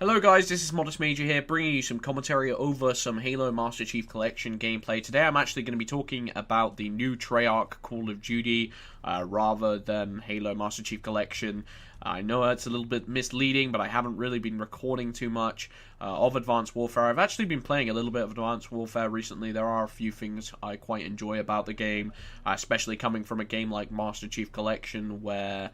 Hello guys, this is Modest Major here, bringing you some commentary over some Halo Master Chief Collection gameplay. Today I'm actually going to be talking about the new Treyarch Call of Duty, rather than Halo Master Chief Collection. I know it's a little bit misleading, but I haven't really been recording too much of Advanced Warfare. I've actually been playing a little bit of Advanced Warfare recently. There are a few things I quite enjoy about the game, especially coming from a game like Master Chief Collection, where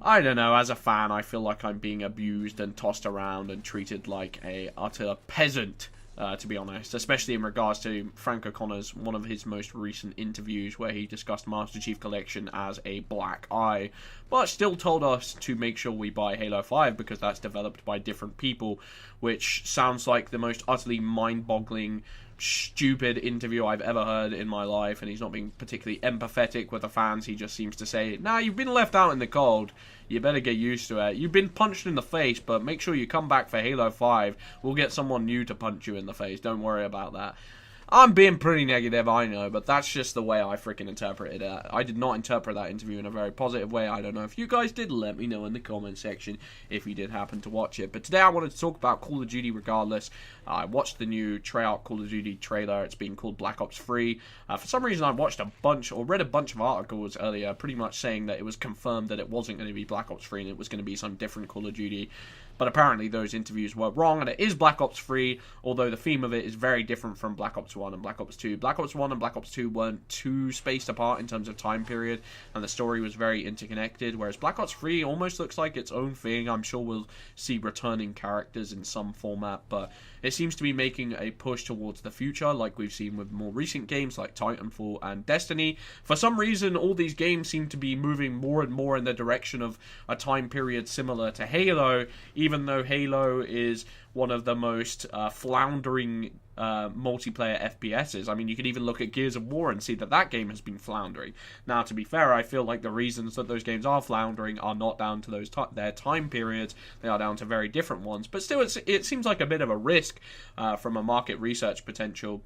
I don't know, as a fan, I feel like I'm being abused and tossed around and treated like a utter peasant, to be honest. Especially in regards to Frank O'Connor's, one of his most recent interviews, where he discussed Master Chief Collection as a black eye, but still told us to make sure we buy Halo 5 because that's developed by different people, which sounds like the most utterly mind-boggling, stupid interview I've ever heard in my life. And he's not being particularly empathetic with the fans. He just seems to say, nah, you've been left out in the cold, you better get used to it. You've been punched in the face, but make sure you come back for Halo 5. We'll get someone new to punch you in the face, don't worry about that. I'm being pretty negative, I know, but that's just the way I freaking interpreted it. I did not interpret that interview in a very positive way. I don't know if you guys did. Let me know in the comment section if you did happen to watch it. But today I wanted to talk about Call of Duty regardless. I watched the new Treyarch Call of Duty trailer. It's being called Black Ops 3. For some reason I watched a bunch, or read a bunch of articles earlier, pretty much saying that it was confirmed that it wasn't going to be Black Ops 3 and it was going to be some different Call of Duty. But apparently those interviews were wrong, and it is Black Ops 3, although the theme of it is very different from Black Ops 1 and Black Ops 2. Black Ops 1 and Black Ops 2 weren't too spaced apart in terms of time period, and the story was very interconnected, whereas Black Ops 3 almost looks like its own thing. I'm sure we'll see returning characters in some format, but it seems to be making a push towards the future, like we've seen with more recent games like Titanfall and Destiny. For some reason, all these games seem to be moving more and more in the direction of a time period similar to Halo, even though Halo is one of the most floundering multiplayer FPSs. I mean, you could even look at Gears of War and see that that game has been floundering. Now, to be fair, I feel like the reasons that those games are floundering are not down to their time periods. They are down to very different ones. But still, it seems like a bit of a risk from a market research potential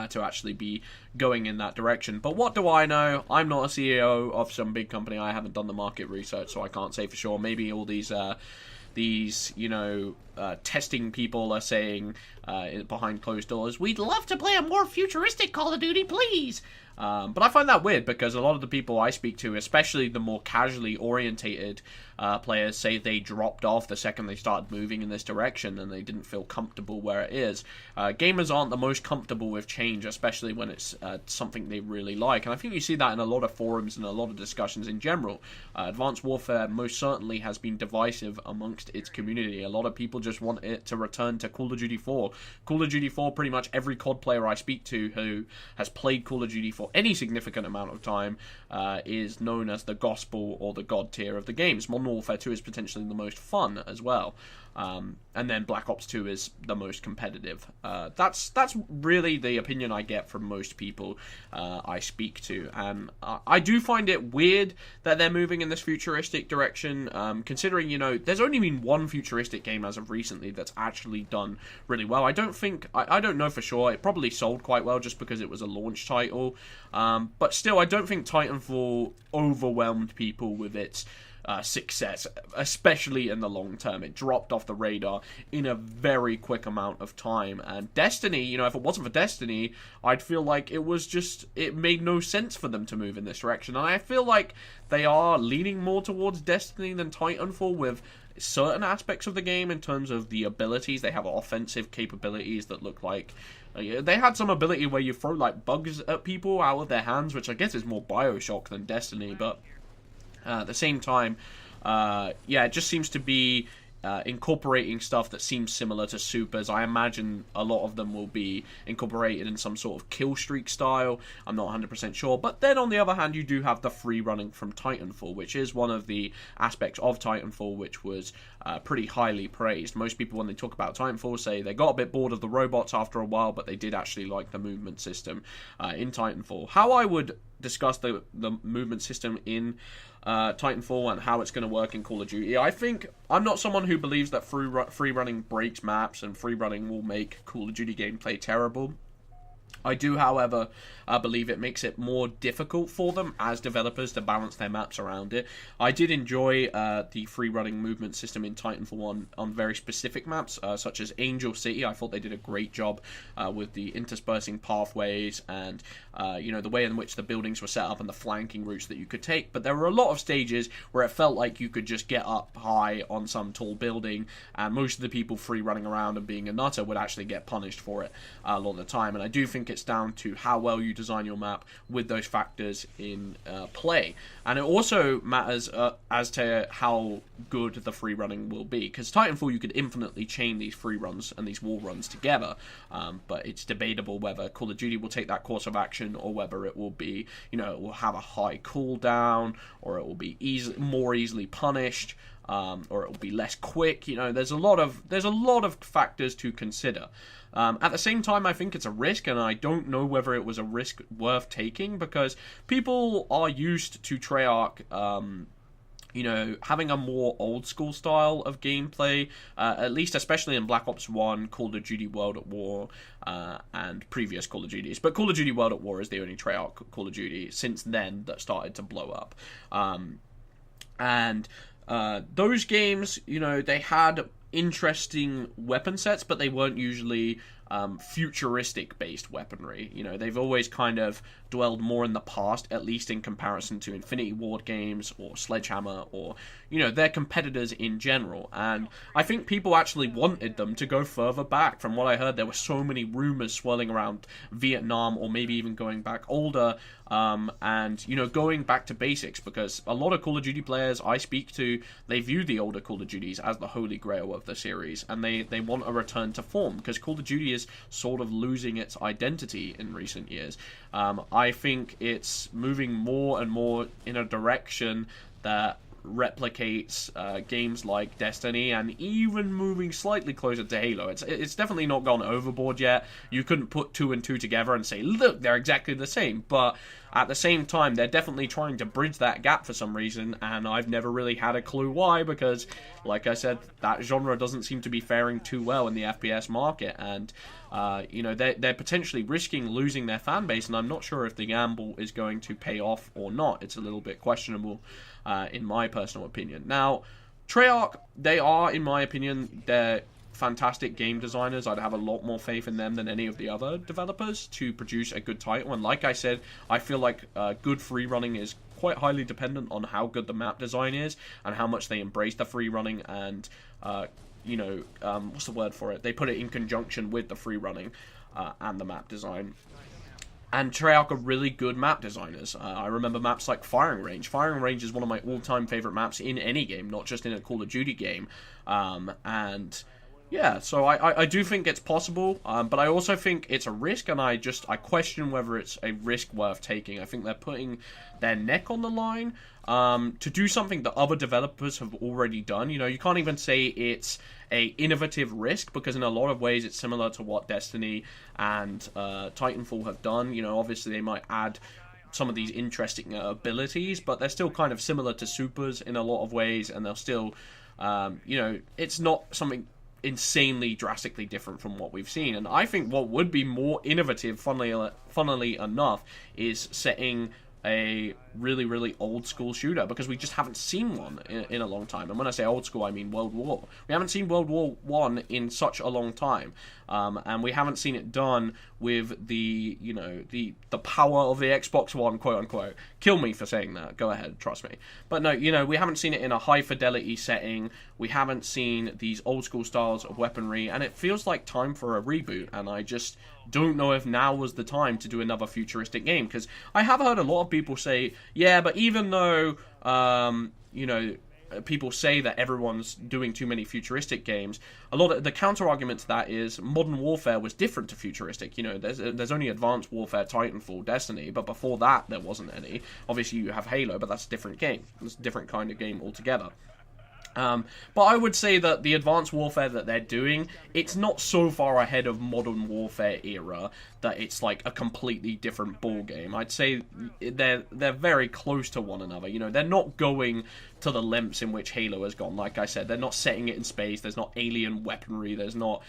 to actually be going in that direction. But what do I know? I'm not a CEO of some big company. I haven't done the market research, so I can't say for sure. Maybe all these testing people are saying behind closed doors, we'd love to play a more futuristic Call of Duty, please. But I find that weird because a lot of the people I speak to, especially the more casually orientated players, say they dropped off the second they started moving in this direction and they didn't feel comfortable where it is. Gamers aren't the most comfortable with change, especially when it's something they really like. And I think you see that in a lot of forums and a lot of discussions in general. Advanced Warfare most certainly has been divisive amongst its community. A lot of people just want it to return to Call of Duty 4. Call of Duty 4, pretty much every COD player I speak to who has played Call of Duty for any significant amount of time is known as the gospel or the god tier of the games. Modern Warfare 2 is potentially the most fun as well. And then Black Ops 2 is the most competitive. That's really the opinion I get from most people I speak to. And I do find it weird that they're moving in this futuristic direction, considering, there's only been one futuristic game as of recently that's actually done really well. I don't know for sure. It probably sold quite well just because it was a launch title. But still, I don't think Titanfall overwhelmed people with its success, especially in the long term. It dropped off the radar in a very quick amount of time. And Destiny, if it wasn't for Destiny, I'd feel like it made no sense for them to move in this direction. And I feel like they are leaning more towards Destiny than Titanfall with certain aspects of the game in terms of the abilities. They have offensive capabilities that look like they had some ability where you throw like bugs at people out of their hands, which I guess is more BioShock than Destiny, but at the same time, it just seems to be incorporating stuff that seems similar to supers. I imagine a lot of them will be incorporated in some sort of kill streak style. I'm not 100% sure. But then on the other hand, you do have the free running from Titanfall, which is one of the aspects of Titanfall which was pretty highly praised. Most people, when they talk about Titanfall, say they got a bit bored of the robots after a while, but they did actually like the movement system in Titanfall. How I would discuss the movement system in Titanfall and how it's going to work in Call of Duty. I think I'm not someone who believes that free running breaks maps and free running will make Call of Duty gameplay terrible. I do, however, believe it makes it more difficult for them as developers to balance their maps around it. I did enjoy the free-running movement system in Titanfall on very specific maps, such as Angel City. I thought they did a great job with the interspersing pathways and the way in which the buildings were set up and the flanking routes that you could take. But there were a lot of stages where it felt like you could just get up high on some tall building, and most of the people free-running around and being a nutter would actually get punished for it a lot of the time. And I do think it's down to how well you design your map with those factors in play. And it also matters as to how good the free running will be, because Titanfall, you could infinitely chain these free runs and these wall runs together, but it's debatable whether Call of Duty will take that course of action or whether it will be, it will have a high cooldown, or it will be more easily punished, or it will be less quick. There's a lot of factors to consider. At the same time, I think it's a risk, and I don't know whether it was a risk worth taking, because people are used to Treyarch, having a more old school style of gameplay, at least especially in Black Ops 1, Call of Duty World at War, and previous Call of Duties. But Call of Duty World at War is the only Treyarch Call of Duty since then that started to blow up. Those games, they had interesting weapon sets, but they weren't usually futuristic based weaponry. They've always kind of dwelled more in the past, at least in comparison to Infinity Ward games or Sledgehammer or their competitors in general. And I think people actually wanted them to go further back. From what I heard, there were so many rumors swirling around Vietnam, or maybe even going back older, and going back to basics, because a lot of Call of Duty players I speak to, they view the older Call of Duties as the holy grail of the series, and they want a return to form, because Call of Duty is sort of losing its identity in recent years. I think it's moving more and more in a direction that replicates games like Destiny, and even moving slightly closer to Halo. It's definitely not gone overboard yet. You couldn't put 2 and 2 together and say, look, they're exactly the same, but at the same time, they're definitely trying to bridge that gap for some reason, and I've never really had a clue why, because, like I said, that genre doesn't seem to be faring too well in the FPS market, and they're potentially risking losing their fan base, and I'm not sure if the gamble is going to pay off or not. It's a little bit questionable, in my personal opinion. Now, Treyarch, they are, in my opinion, they're fantastic game designers. I'd have a lot more faith in them than any of the other developers to produce a good title. And like I said, I feel like good free running is quite highly dependent on how good the map design is and how much they embrace the free running and what's the word for it? They put it in conjunction with the free running and the map design. And Treyarch are really good map designers. I remember maps like Firing Range. Firing Range is one of my all-time favorite maps in any game, not just in a Call of Duty game. Yeah, so I do think it's possible, but I also think it's a risk, and I question whether it's a risk worth taking. I think they're putting their neck on the line to do something that other developers have already done. You can't even say it's a innovative risk, because in a lot of ways it's similar to what Destiny and Titanfall have done. Obviously they might add some of these interesting abilities, but they're still kind of similar to supers in a lot of ways, and they'll still, it's not something insanely drastically different from what we've seen. And I think what would be more innovative, funnily enough, is setting a really, really old school shooter, because we just haven't seen one in a long time. And when I say old school, I mean World War. We haven't seen World War One in such a long time, and we haven't seen it done with the power of the Xbox One, quote unquote. Kill me for saying that. Go ahead, trust me. But no, we haven't seen it in a high fidelity setting. We haven't seen these old school styles of weaponry, and it feels like time for a reboot. And I just don't know if now was the time to do another futuristic game, because I have heard a lot of people say, yeah, but even though people say that everyone's doing too many futuristic games, a lot of the counter argument to that is Modern Warfare was different to futuristic. There's only Advanced Warfare, Titanfall, Destiny, but before that there wasn't any. Obviously you have Halo, but that's a different game. It's a different kind of game altogether. But I would say that the Advanced Warfare that they're doing, it's not so far ahead of Modern Warfare era that it's like a completely different ball game. I'd say they're very close to one another. They're not going to the lengths in which Halo has gone. Like I said, they're not setting it in space. There's not alien weaponry. There's not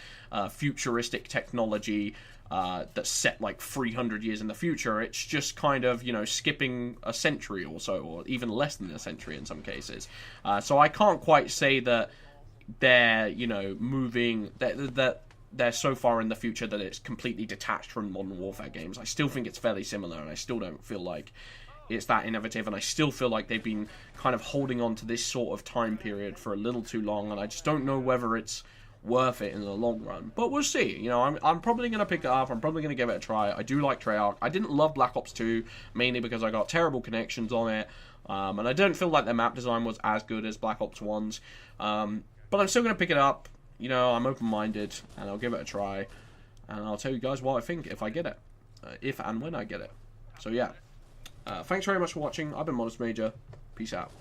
futuristic technology that's set like 300 years in the future. It's just kind of, you know, skipping a century or so, or even less than a century in some cases. So I can't quite say that they're, you know, moving, that they're so far in the future that it's completely detached from Modern Warfare games. I still think it's fairly similar, and I still don't feel like it's that innovative, and I still feel like they've been kind of holding on to this sort of time period for a little too long, and I just don't know whether it's worth it in the long run. But we'll see. You know, I'm probably going to pick it up. I'm probably going to give it a try. I do like Treyarch. I didn't love Black Ops 2, mainly because I got terrible connections on it, and I don't feel like their map design was as good as Black Ops 1's. But I'm still going to pick it up. You know, I'm open-minded, and I'll give it a try, and I'll tell you guys what I think if I get it. If and when I get it. So, yeah. Thanks very much for watching. I've been Modest Major. Peace out.